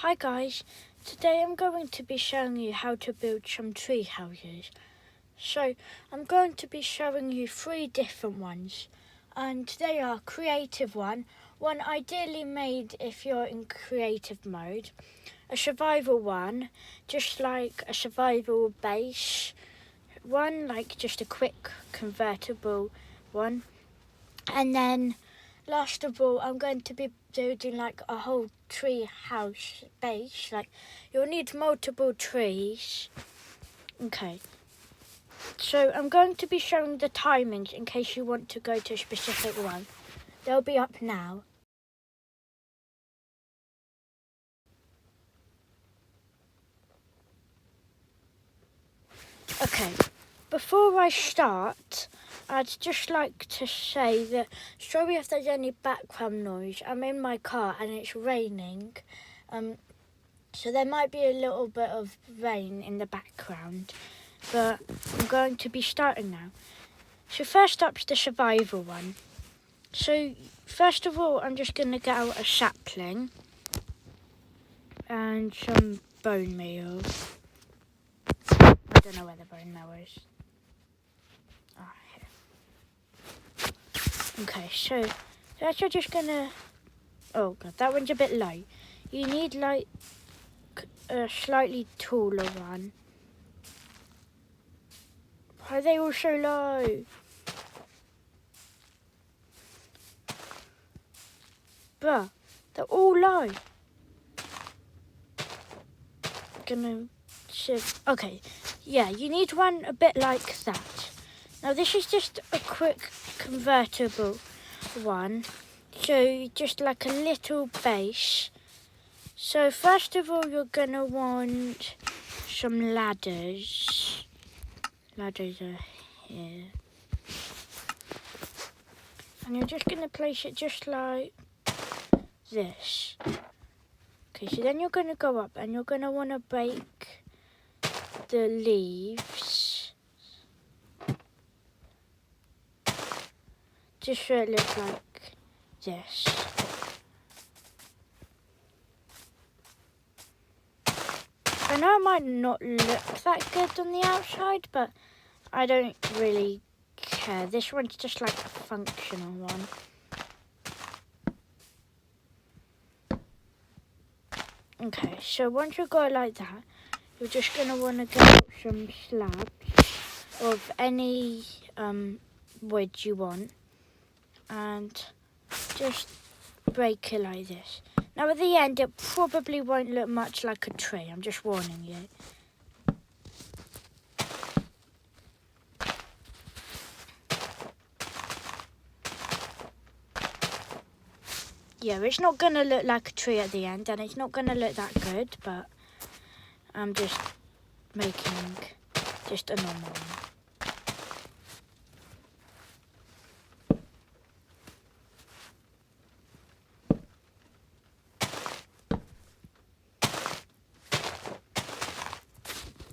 Hi guys, today I'm going to be showing you how to build some tree houses. So I'm going to be showing you 3 different ones, and they are creative one ideally made if you're in creative mode, a survival one, just like a survival base one, like just a quick convertible one, and then last of all, I'm going to be building like a whole tree house base. Like, you'll need multiple trees. Okay. So I'm going to be showing the timings in case you want to go to a specific one. They'll be up now. Okay. Before I start, I'd just like to say that, sorry if there's any background noise. I'm in my car and it's raining, so there might be a little bit of rain in the background, but I'm going to be starting now. So first up's the survival one. So first of all, I'm just going to get out a sapling and some bone meal. I don't know where the bone meal is. Okay, so that's just gonna... Oh god, that one's a bit low. You need like a slightly taller one. Why are they all so low? Bruh, they're all low. Gonna shift. Okay, yeah, you need one a bit like that. Now this is just a quick convertible one, so just like a little base. So first of all, you're gonna want some ladders. Ladders are here, and you're just gonna place it just like this. Okay, so then you're gonna go up and you're gonna wanna break the leaves just so it looks like this. I know it might not look that good on the outside, but I don't really care. This one's just like a functional one. Okay, so once you've got it like that, you're just going to want to get out some slabs of any wood you want and just break it like this. Now at the end, it probably won't look much like a tree. I'm just warning you. Yeah, it's not going to look like a tree at the end, and it's not going to look that good, but I'm just making just a normal one.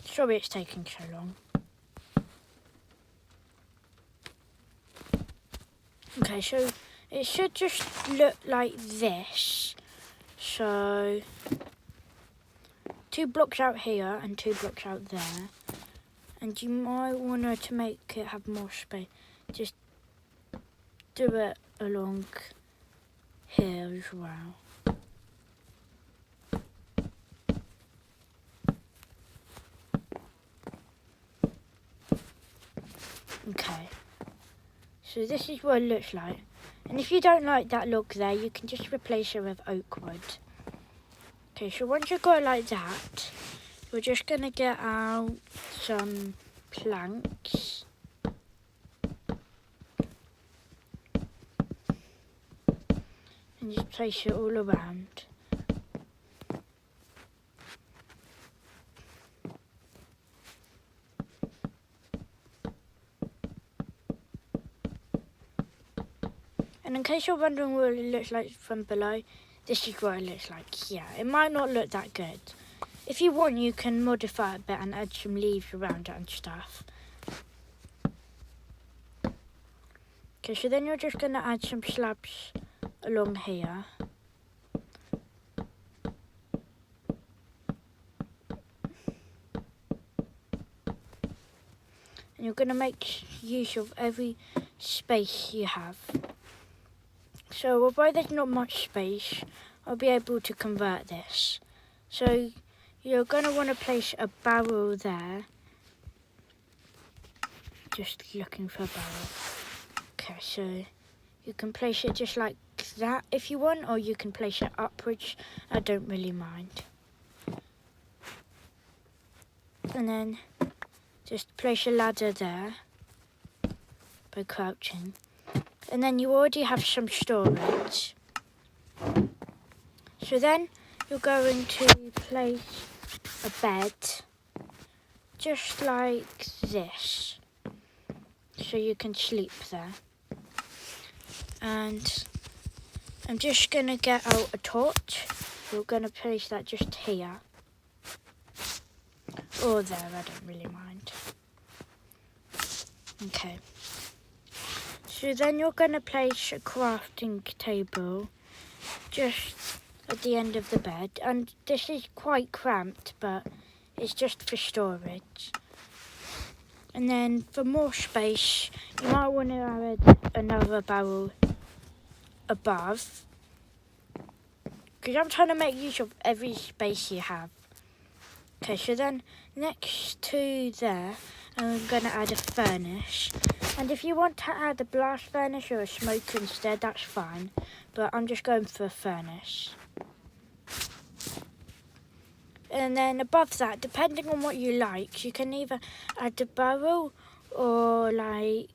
Sorry it's taking so long. Okay, so it should just look like this. So 2 blocks out here and 2 blocks out there. And you might want to make it have more space. Just do it along here as well. Okay, so this is what it looks like. And if you don't like that look there, you can just replace it with oak wood. Okay, so once you've got it like that, we're just going to get out some planks. And just place it all around. And in case you're wondering what it looks like from below, this is what it looks like. Yeah, it might not look that good. If you want, you can modify it a bit and add some leaves around it and stuff. Okay, so then you're just going to add some slabs along here. And you're going to make use of every space you have. So although there's not much space, I'll be able to convert this. So you're going to want to place a barrel there. Just looking for a barrel. Okay, so you can place it just like that if you want, or you can place it upwards. I don't really mind. And then just place a ladder there by crouching. And then you already have some storage. So then you're going to place a bed just like this, so you can sleep there. And I'm just going to get out a torch. We're going to place that just here. Or there, I don't really mind. Okay. So then you're going to place a crafting table just at the end of the bed. And this is quite cramped, but it's just for storage. And then for more space, you might want to add another barrel above. Because I'm trying to make use of every space you have. Okay, so then next to there, I'm going to add a furnace. And if you want to add a blast furnace or a smoker instead, that's fine. But I'm just going for a furnace. And then above that, depending on what you like, you can either add a barrel or like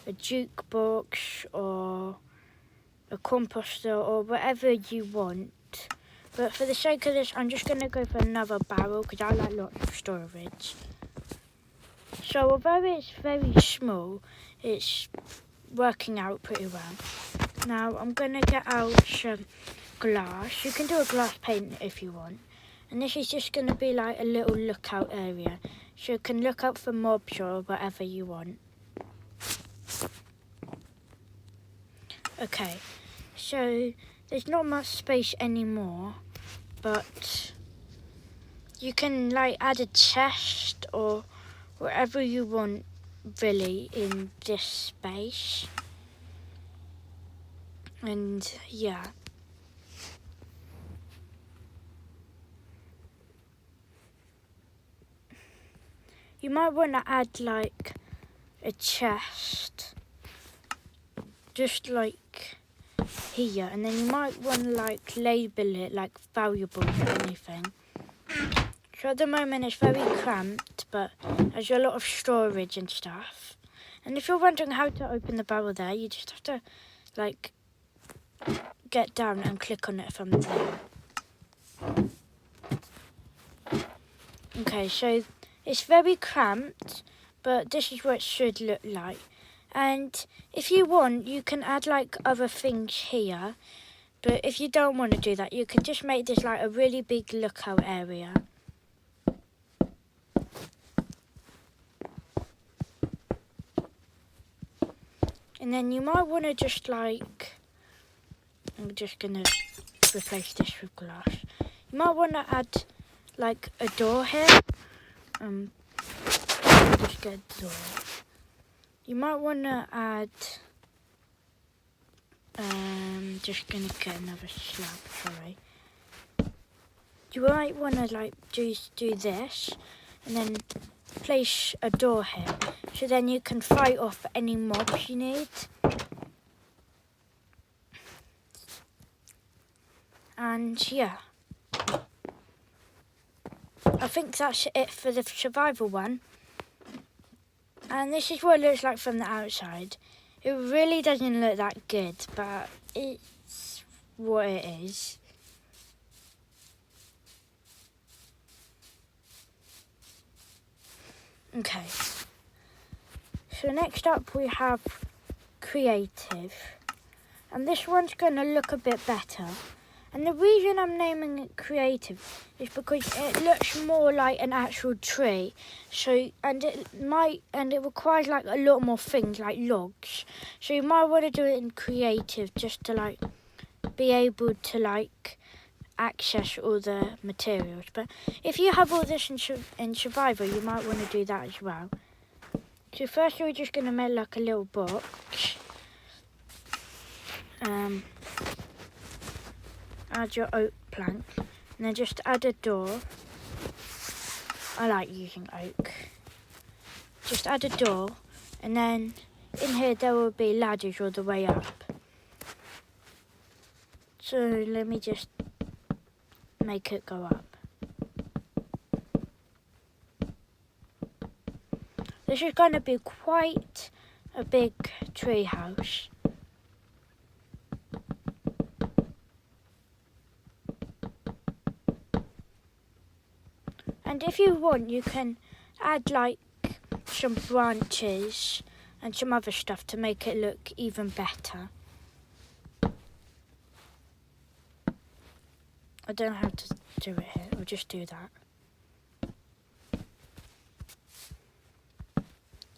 a jukebox or a composter or whatever you want. But for the sake of this, I'm just going to go for another barrel because I like lots of storage. So although it's very small, it's working out pretty well. Now I'm going to get out some glass. You can do a glass pane if you want. And this is just going to be like a little lookout area. So you can look out for mobs or whatever you want. Okay, so there's not much space anymore, but you can like add a chest or whatever you want really in this space. And yeah. You might want to add like a chest just like here, and then you might want to like label it like valuables or anything. So at the moment it's very cramped, but there's a lot of storage and stuff. And if you're wondering how to open the barrel there, you just have to like get down and click on it from there. Okay, so it's very cramped, but this is what it should look like. And if you want, you can add like other things here. But if you don't want to do that, you can just make this like a really big lookout area. And then you might want to just like, I'm just going to replace this with glass. You might want to add like a door here. Just get a door. You might want to add, just going to get another slab, sorry. You might want to like do this and then place a door here. So then you can fight off any mobs you need. And yeah. I think that's it for the survival one. And this is what it looks like from the outside. It really doesn't look that good, but it's what it is. Okay. So next up we have creative. And this one's going to look a bit better. And the reason I'm naming it creative is because it looks more like an actual tree. So and it requires like a lot more things like logs. So you might want to do it in creative just to like be able to like access all the materials. But if you have all this in survival, you might want to do that as well. So first we're just going to make like a little box. Add your oak plank, and then just add a door. I like using oak. Just add a door, and then in here there will be ladders all the way up. So let me just make it go up. This is going to be quite a big tree house. And if you want, you can add like some branches and some other stuff to make it look even better. I don't know how to do it here, we'll just do that.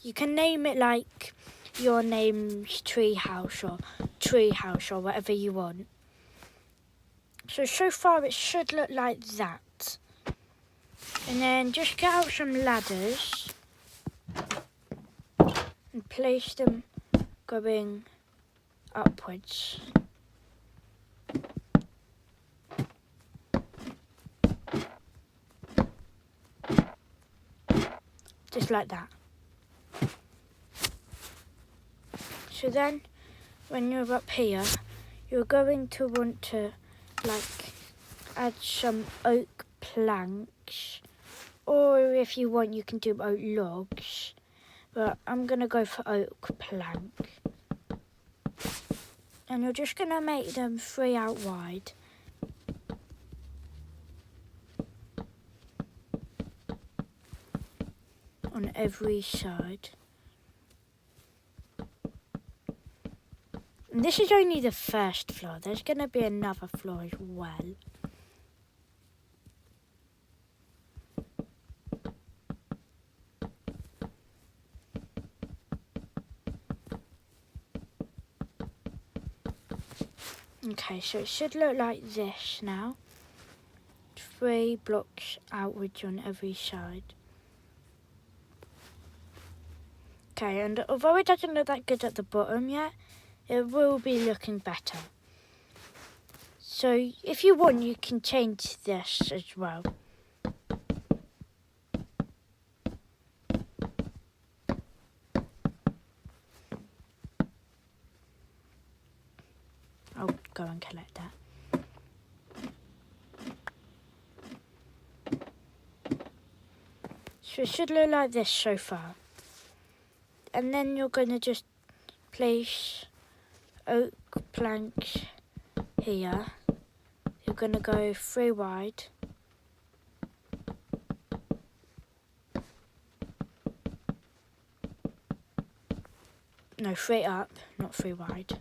You can name it like your name's treehouse or whatever you want. So far it should look like that. And then just get out some ladders and place them going upwards. Just like that. So then, when you're up here, you're going to want to like add some oak planks, or if you want you can do oak logs, but I'm gonna go for oak plank. And you're just gonna make them 3 out wide. On every side. And this is only the first floor. There's going to be another floor as well. Okay, so it should look like this now. 3 blocks outwards on every side. Okay, and although it doesn't look that good at the bottom yet, it will be looking better. So if you want, you can change this as well. I'll go and collect that. So it should look like this so far. And then you're going to just place oak planks here. You're going to go 3 wide. No, 3 up, not 3 wide.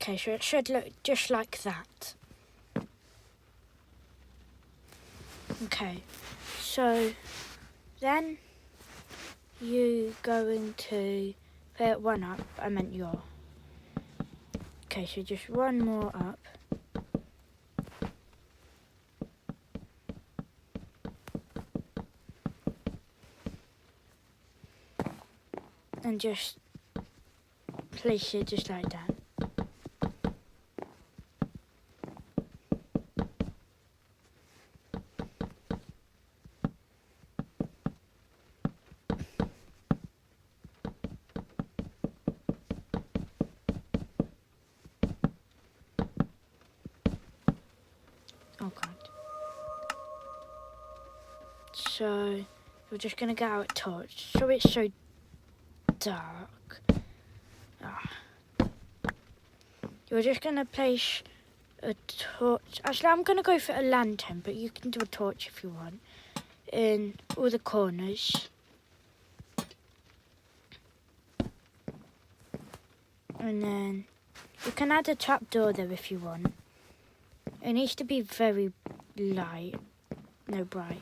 Okay, so it should look just like that. Okay, so then you're going to put 1 up. I meant your. Okay, so just 1 more up. And just place it just like that. Oh God. So we're just gonna get out a torch. So it's so dark. You're just gonna place a torch. Actually, I'm gonna go for a lantern, but you can do a torch if you want. In all the corners. And then You can add a trapdoor there if you want. It needs to be very light, no bright.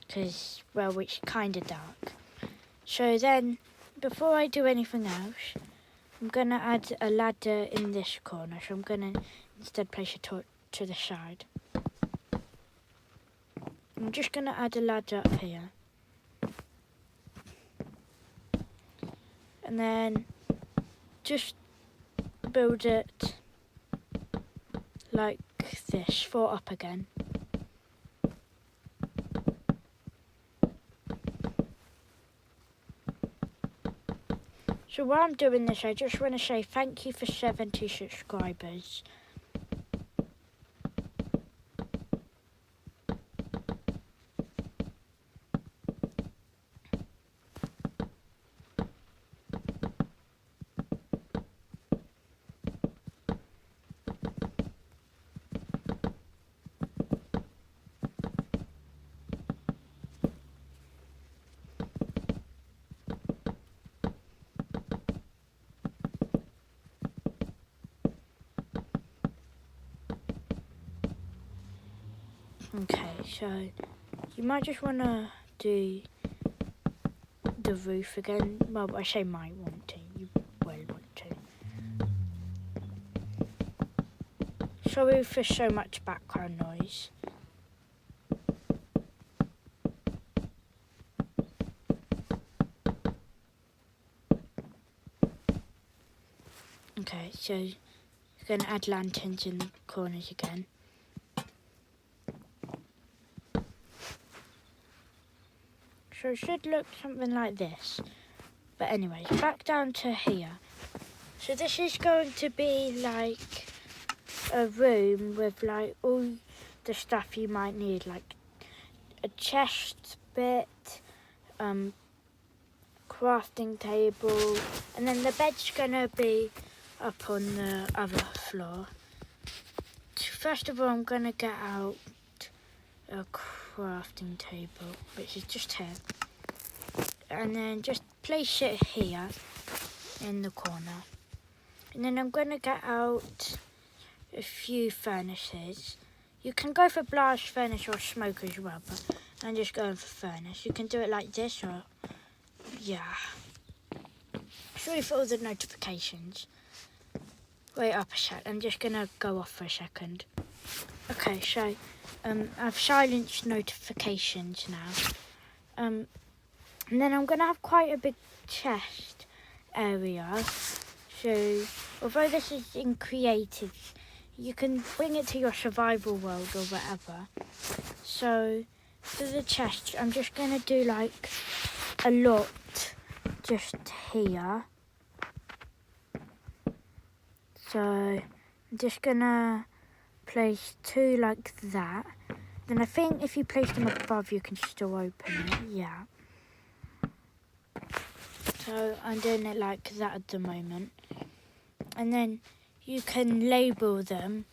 Because, well, it's kind of dark. So then, before I do anything else, I'm going to add a ladder in this corner. So I'm going to instead place it to the side. I'm just going to add a ladder up here. And then just build it like this, 4 up again. So while I'm doing this, I just want to say thank you for 70 subscribers. Okay, so you might just want to do the roof again. Well, I say might want to, you will want to. Sorry for so much background noise. Okay, so you're going to add lanterns in the corners again. So it should look something like this. But anyways, back down to here. So this is going to be like a room with like all the stuff you might need, like a chest bit, crafting table, and then the bed's gonna be up on the other floor. First of all, I'm gonna get out a crafting table, which is just here, and then just place it here in the corner. And then I'm going to get out a few furnaces. You can go for blast furnace or smoke as well, but I'm just going for furnace. You can do it like this or, yeah. Sorry for all the notifications. Wait up a sec, I'm just going to go off for a second. Okay, so I've silenced notifications now. And then I'm going to have quite a big chest area. So, although this is in creative, you can bring it to your survival world or whatever. So, for the chest, I'm just going to do like a lot just here. So, I'm just going to place 2 like that. Then I think if you place them above, you can still open it, yeah. So I'm doing it like that at the moment. And then you can label them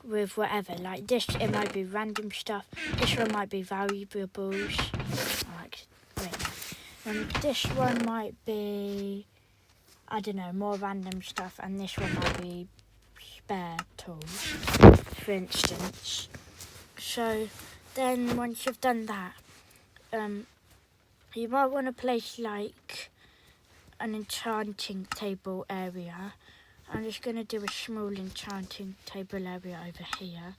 with whatever. Like this, it might be random stuff. This one might be valuables. And this one might be, I don't know, more random stuff. And this one might be spare tools, for instance. So then once you've done that, you might want to place like an enchanting table area. I'm just going to do a small enchanting table area over here.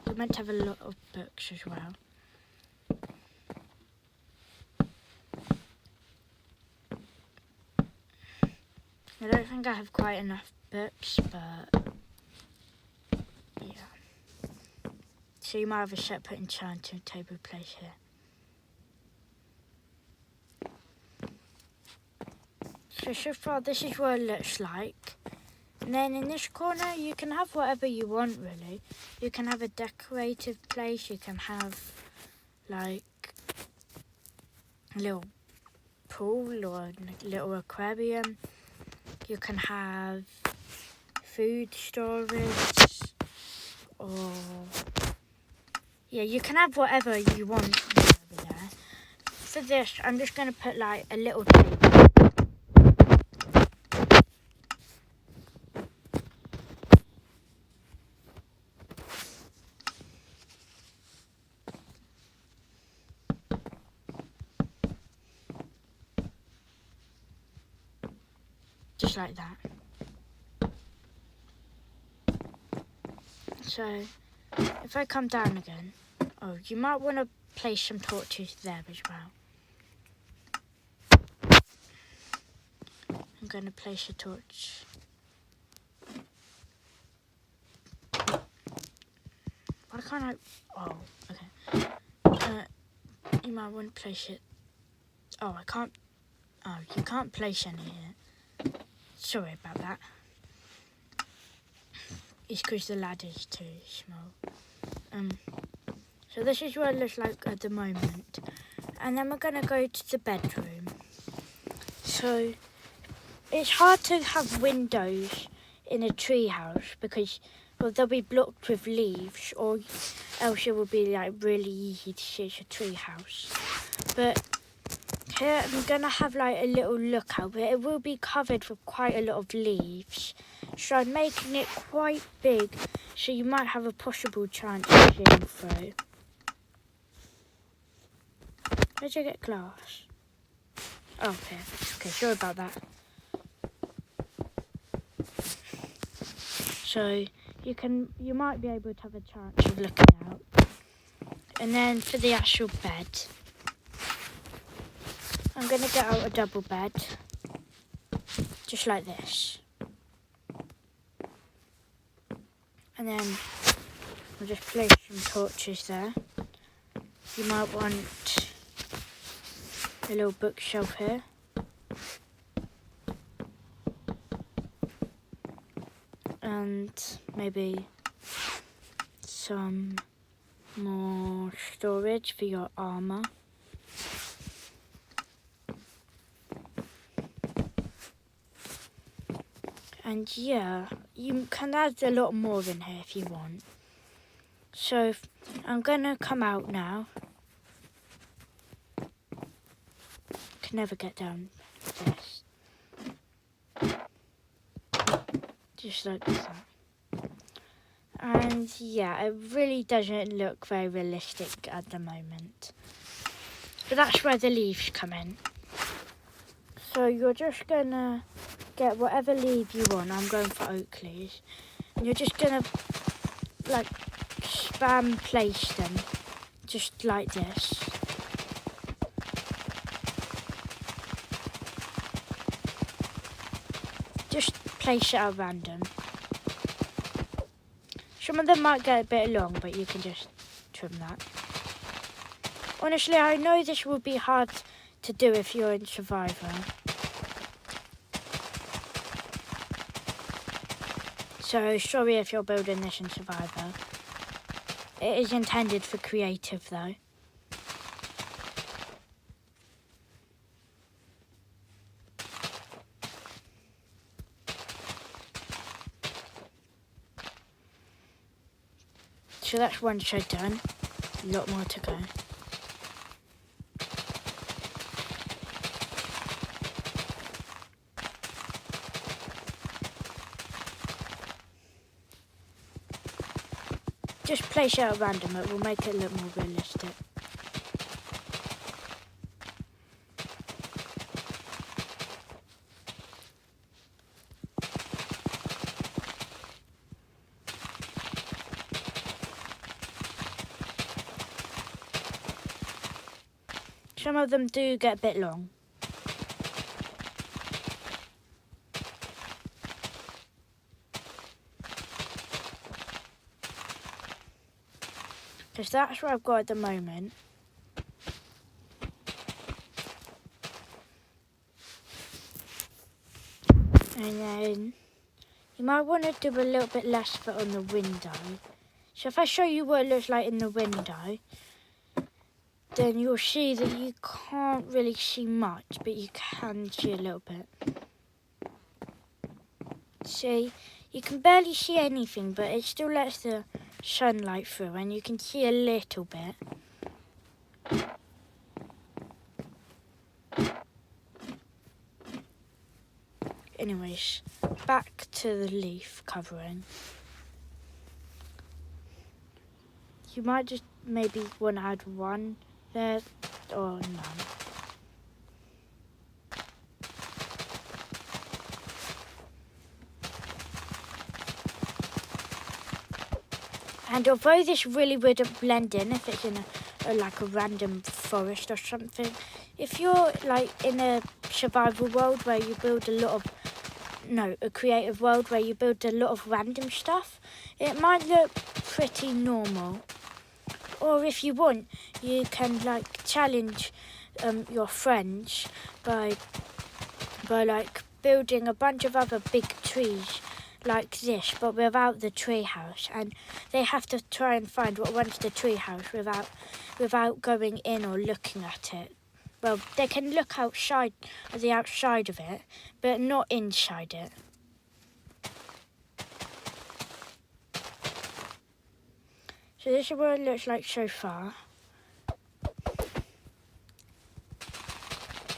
You're meant to have a lot of books as well. I don't think I have quite enough books, but yeah. So you might have a separate enchanting table place here. So far this is what it looks like. And then in this corner you can have whatever you want really. You can have a decorative place, you can have like a little pool or a little aquarium. You can have food storage or yeah, you can have whatever you want over there. for this, I'm just going to put like a little tape. Just like that. So, if I come down again, oh, you might want to place some torches there as well. I'm going to place a torch. Why can't I? Oh, okay. You might want to place it. Oh, I can't. Oh, you can't place any here. Sorry about that. It's because the ladder's too small. So this is what it looks like at the moment. And then we're going to go to the bedroom. So it's hard to have windows in a tree house because they'll be blocked with leaves, or else it will be like really easy to see it's a tree house. But here I'm going to have like a little lookout, but it will be covered with quite a lot of leaves. So I'm making it quite big, so you might have a possible chance of seeing through. Where'd you get glass? Oh, here. Okay, sorry about that. So you might be able to have a chance of looking out. And then for the actual bed, I'm going to get out a double bed, just like this. And then we'll just place some torches there. You might want a little bookshelf here. And maybe some more storage for your armour. And yeah, you can add a lot more in here if you want. So I'm going to come out now. Can never get down this. Just like that. And yeah, it really doesn't look very realistic at the moment. But that's where the leaves come in. So you're just going to get whatever leaf you want. I'm going for oak leaves. And you're just going to like spam place them just like this. Just place it at random. Some of them might get a bit long, but you can just trim that. Honestly, I know this will be hard to do if you're in Survivor. So sorry if you're building this in Survivor. It is intended for creative though. So that's one shed done. A lot more to go. Just place it at random, it will make it look more realistic. Some of them do get a bit long. Because that's what I've got at the moment. And then you might want to do a little bit less for on the window. So if I show you what it looks like in the window, then you'll see that you can't really see much, but you can see a little bit. See, you can barely see anything, but it still lets the sunlight through, and you can see a little bit. anyways, back to the leaf covering. You might just maybe want to add one there or none. And although this really wouldn't blend in if it's in like a random forest or something, if you're like in a survival world where you build a creative world where you build a lot of random stuff, it might look pretty normal. Or if you want, you can like challenge your friends by like building a bunch of other big trees like this, but without the treehouse, and they have to try and find what one's the treehouse without going in or looking at it. Well, they can look outside at the outside of it, but not inside it. So this is what it looks like so far.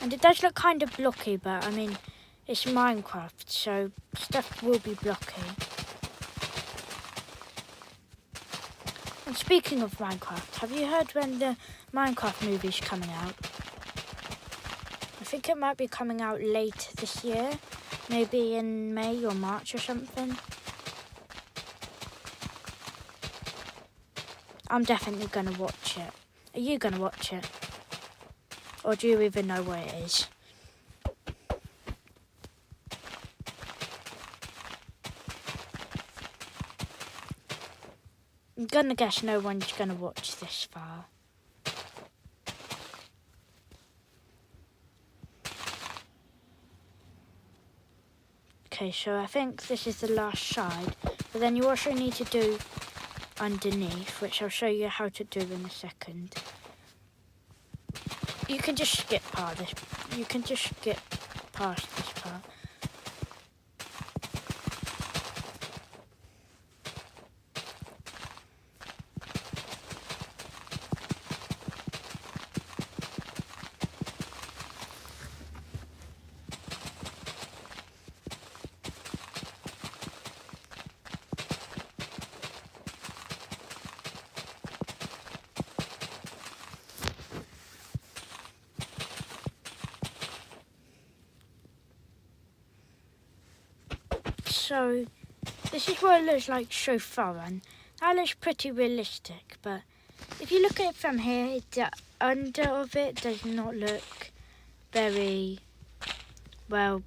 And it does look kind of blocky, but I mean, it's Minecraft, so stuff will be blocky. And speaking of Minecraft, have you heard when the Minecraft movie's coming out? I think it might be coming out late this year, maybe in May or March or something. I'm definitely going to watch it. Are you going to watch it? Or do you even know what it is? I'm gonna guess no one's gonna watch this far. Okay, so I think this is the last side, but then you also need to do underneath, which I'll show you how to do in a second. You can just skip past this. You can just skip past this part. So this is what it looks like so far, and that looks pretty realistic, but if you look at it from here, the under of it does not look very well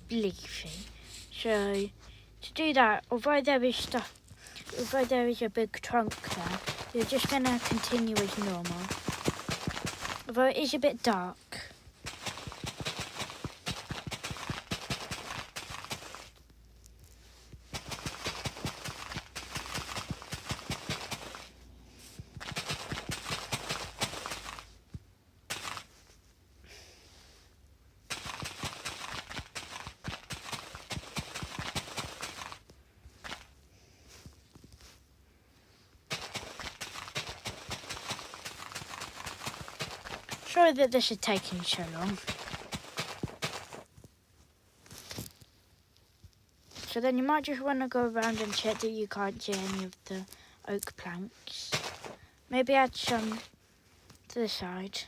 leafy. So to do that, although there is a big trunk there, you're just gonna continue as normal. Although it is a bit dark. Sorry that this is taking so long. So then you might just want to go around and check that you can't see any of the oak planks. Maybe add some to the side,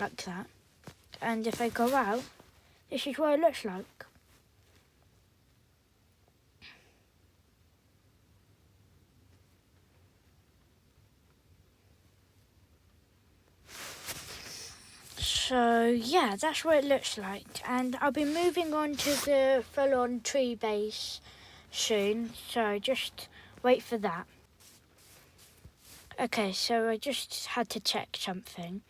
like that. And if I go out, this is what it looks like. So yeah, that's what it looks like, and I'll be moving on to the full-on tree base soon, so just wait for that. Okay, so I just had to check something.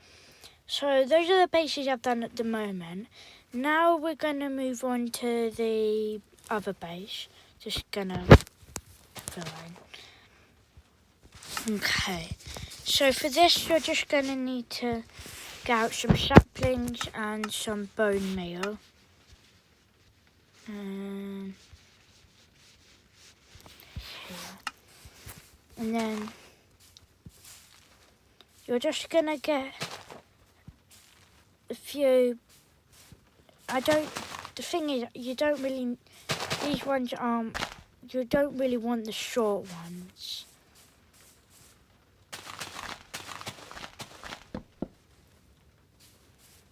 So those are the bases I've done at the moment. Now we're going to move on to the other base. Just gonna fill in. Okay, so for this you're just going to need to get out some saplings and some bone meal. And then you're just going to get a few, I don't the thing is, these ones aren't, you don't really want the short ones.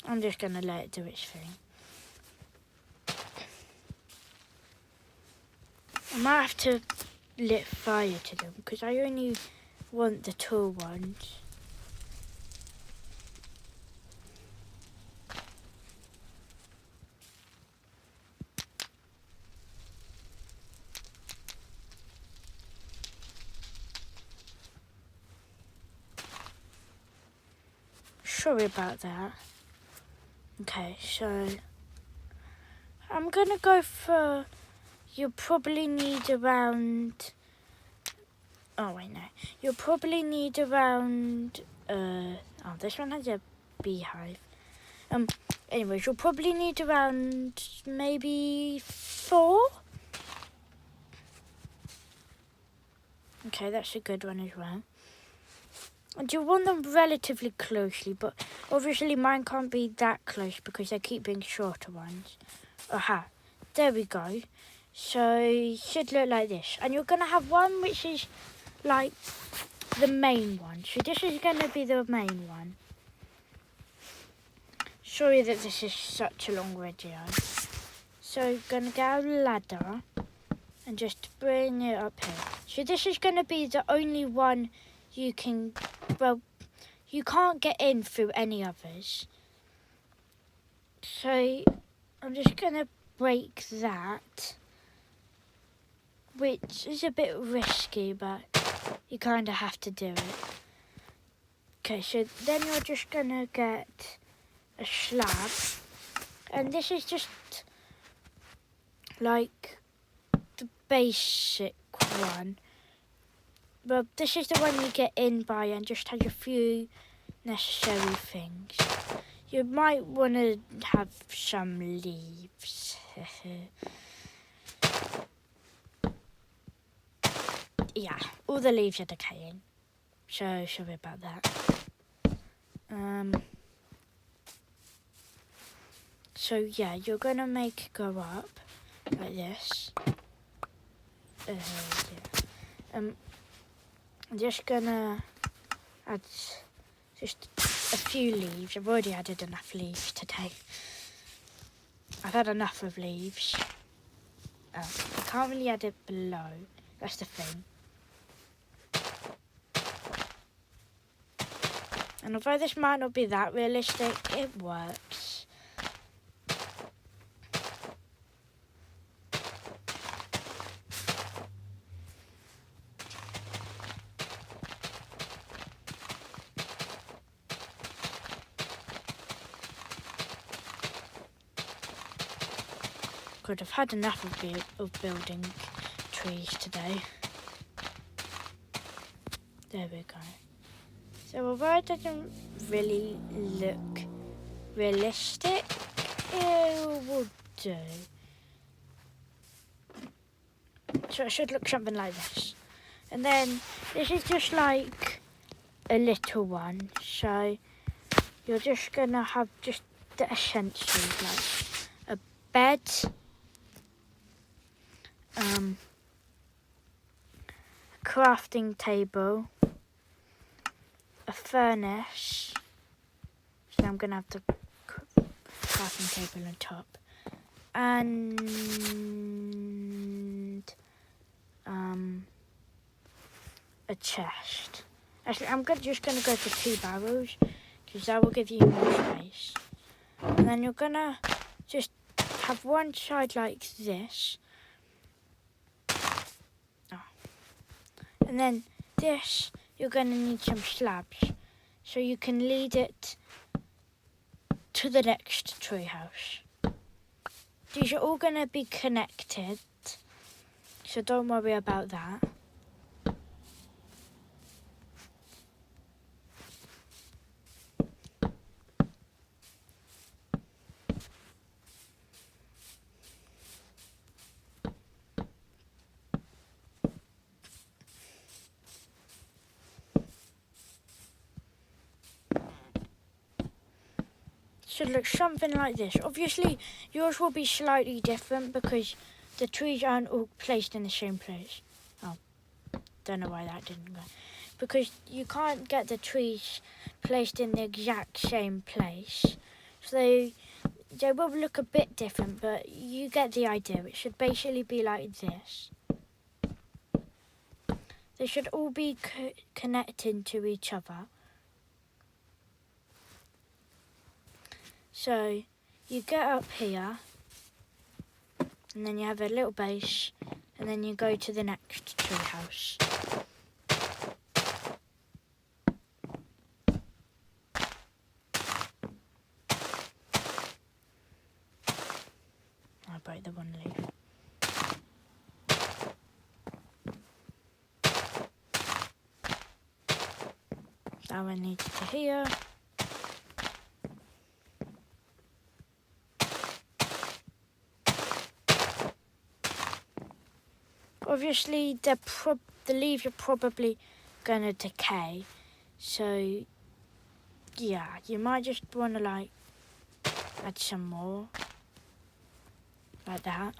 I'm just going to let it do its thing. I might have to lit fire to them because I only want the tall ones. Sorry about that. Okay, so I'm gonna go for, you'll probably need around, oh wait no, you'll probably need around, this one has a beehive. Anyways, you'll probably need around maybe 4. Okay, that's a good one as well. And you want them relatively closely, but obviously mine can't be that close because I keep being shorter ones. Aha, there we go. So it should look like this. And you're going to have one which is like the main one. So this is going to be the main one. Sorry that this is such a long video. So I'm going to get a ladder and just bring it up here. So this is going to be the only one you can, well, you can't get in through any others. So I'm just going to break that, which is a bit risky, but you kind of have to do it. Okay, so then you're just going to get a slab, and this is just like the basic one. But this is the one you get in by and just has a few necessary things. You might want to have some leaves. Yeah, all the leaves are decaying. So sorry about that. So yeah, you're going to make it go up like this. Yeah. I'm just gonna add just a few leaves. I've already added enough leaves today. I've had enough of leaves. I can't really add it below. That's the thing. And although this might not be that realistic, it works. Good, I've had enough of building trees today. There we go. So although it doesn't really look realistic, it will do. So it should look something like this. And then this is just like a little one. So you're just going to have just the essentials, like a bed, a crafting table, a furnace. So I'm going to have the crafting table on top. And a chest. Actually, I'm just going to go for 2 barrels because that will give you more space. And then you're going to just have one side like this. And then this, you're going to need some slabs so you can lead it to the next treehouse. These are all going to be connected, so don't worry about that. should look something like this. Obviously, yours will be slightly different because the trees aren't all placed in the same place. Oh, don't know why that didn't go. Because you can't get the trees placed in the exact same place. So they will look a bit different, but you get the idea. It should basically be like this. They should all be connected to each other. So you get up here, and then you have a little base, and then you go to the next tree house. I broke the one leaf. That one needs to here. Obviously, the leaves are probably going to decay. So, yeah, you might just want to, like, add some more. Like that.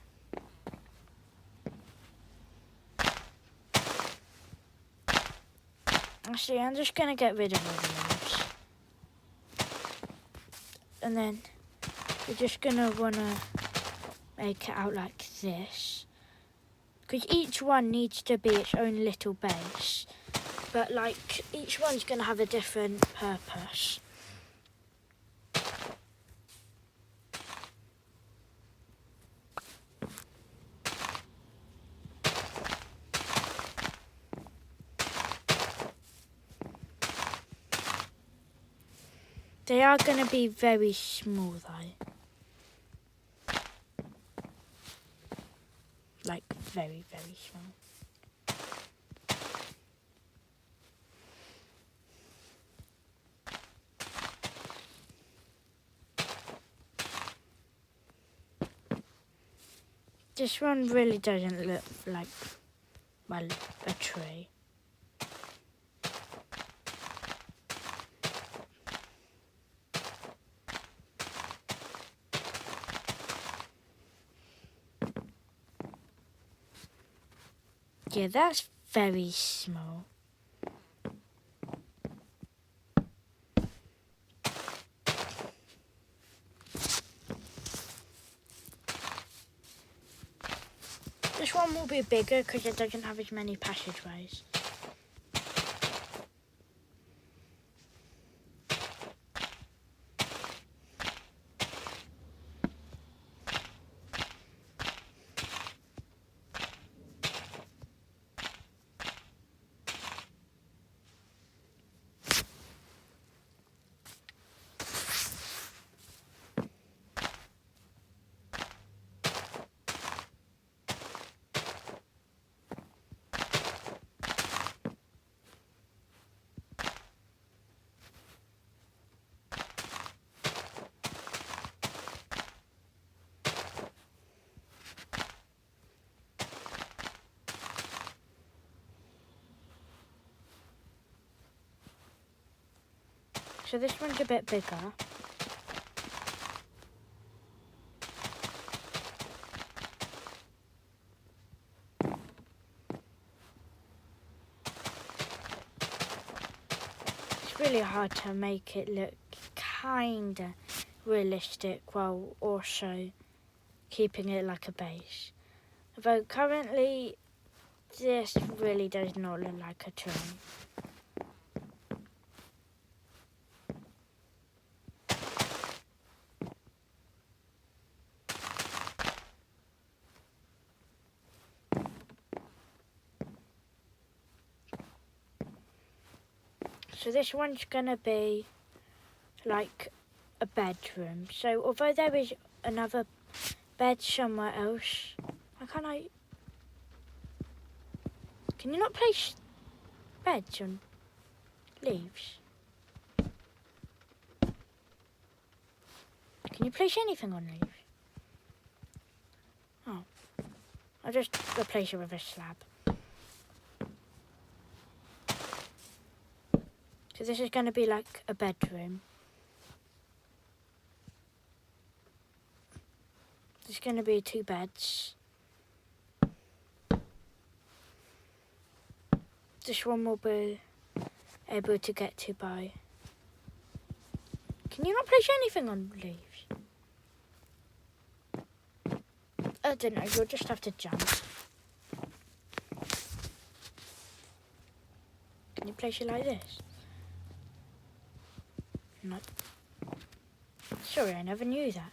Actually, I'm just going to get rid of all the leaves. And then you're just going to want to make it out like this. Because each one needs to be its own little base. But, like, each one's going to have a different purpose. They are going to be very small, though. Like, very, very small. This one really doesn't look like, well, a tree. Yeah, that's very small. This one will be bigger because it doesn't have as many passageways. So this one's a bit bigger. It's really hard to make it look kinda realistic while also keeping it like a base. Although currently this really does not look like a tree. So this one's gonna be like a bedroom. So although there is another bed somewhere else, why can't I? Can you not place beds on leaves? Can you place anything on leaves? Oh, I'll just replace it with a slab. So this is going to be like a bedroom. There's going to be 2 beds. This one will be able to get to by... Can you not place anything on leaves? I don't know, you'll just have to jump. Can you place it like this? No. Sorry, I never knew that.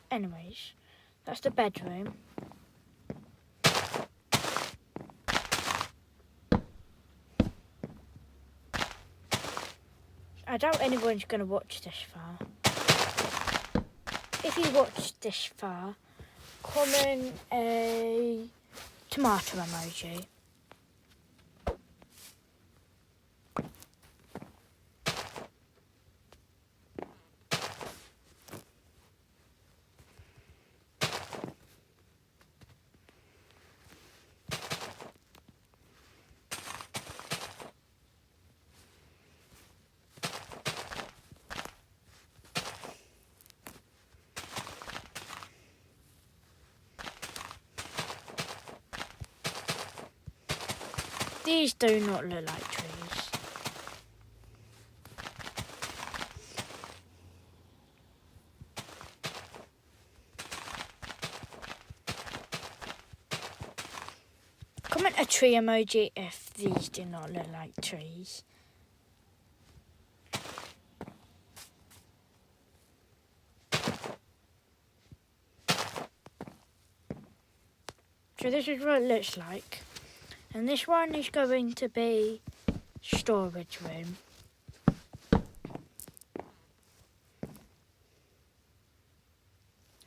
Anyways, that's the bedroom. I doubt anyone's going to watch this far. If you watched this far, comment a tomato emoji. These do not look like trees. Comment a tree emoji if these do not look like trees. So this is what it looks like. And this one is going to be storage room.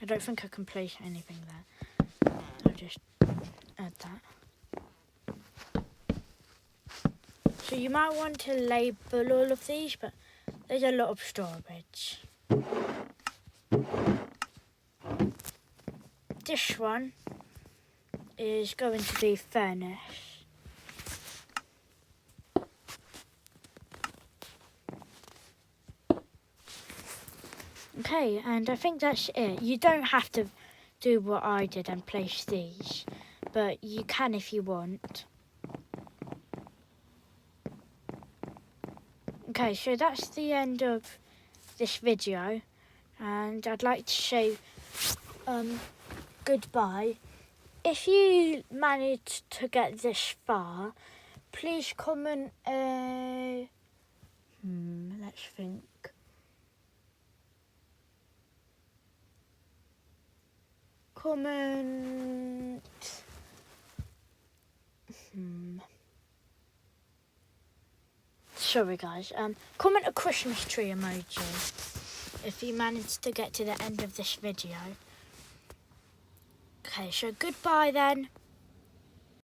I don't think I can place anything there. I'll just add that. So you might want to label all of these, but there's a lot of storage. This one is going to be furnace. Okay, and I think that's it. You don't have to do what I did and place these, but you can if you want. Okay, so that's the end of this video, and I'd like to say goodbye. If you managed to get this far, please comment let's think. Comment. Sorry guys. Comment a Christmas tree emoji if you managed to get to the end of this video. Okay, so goodbye then.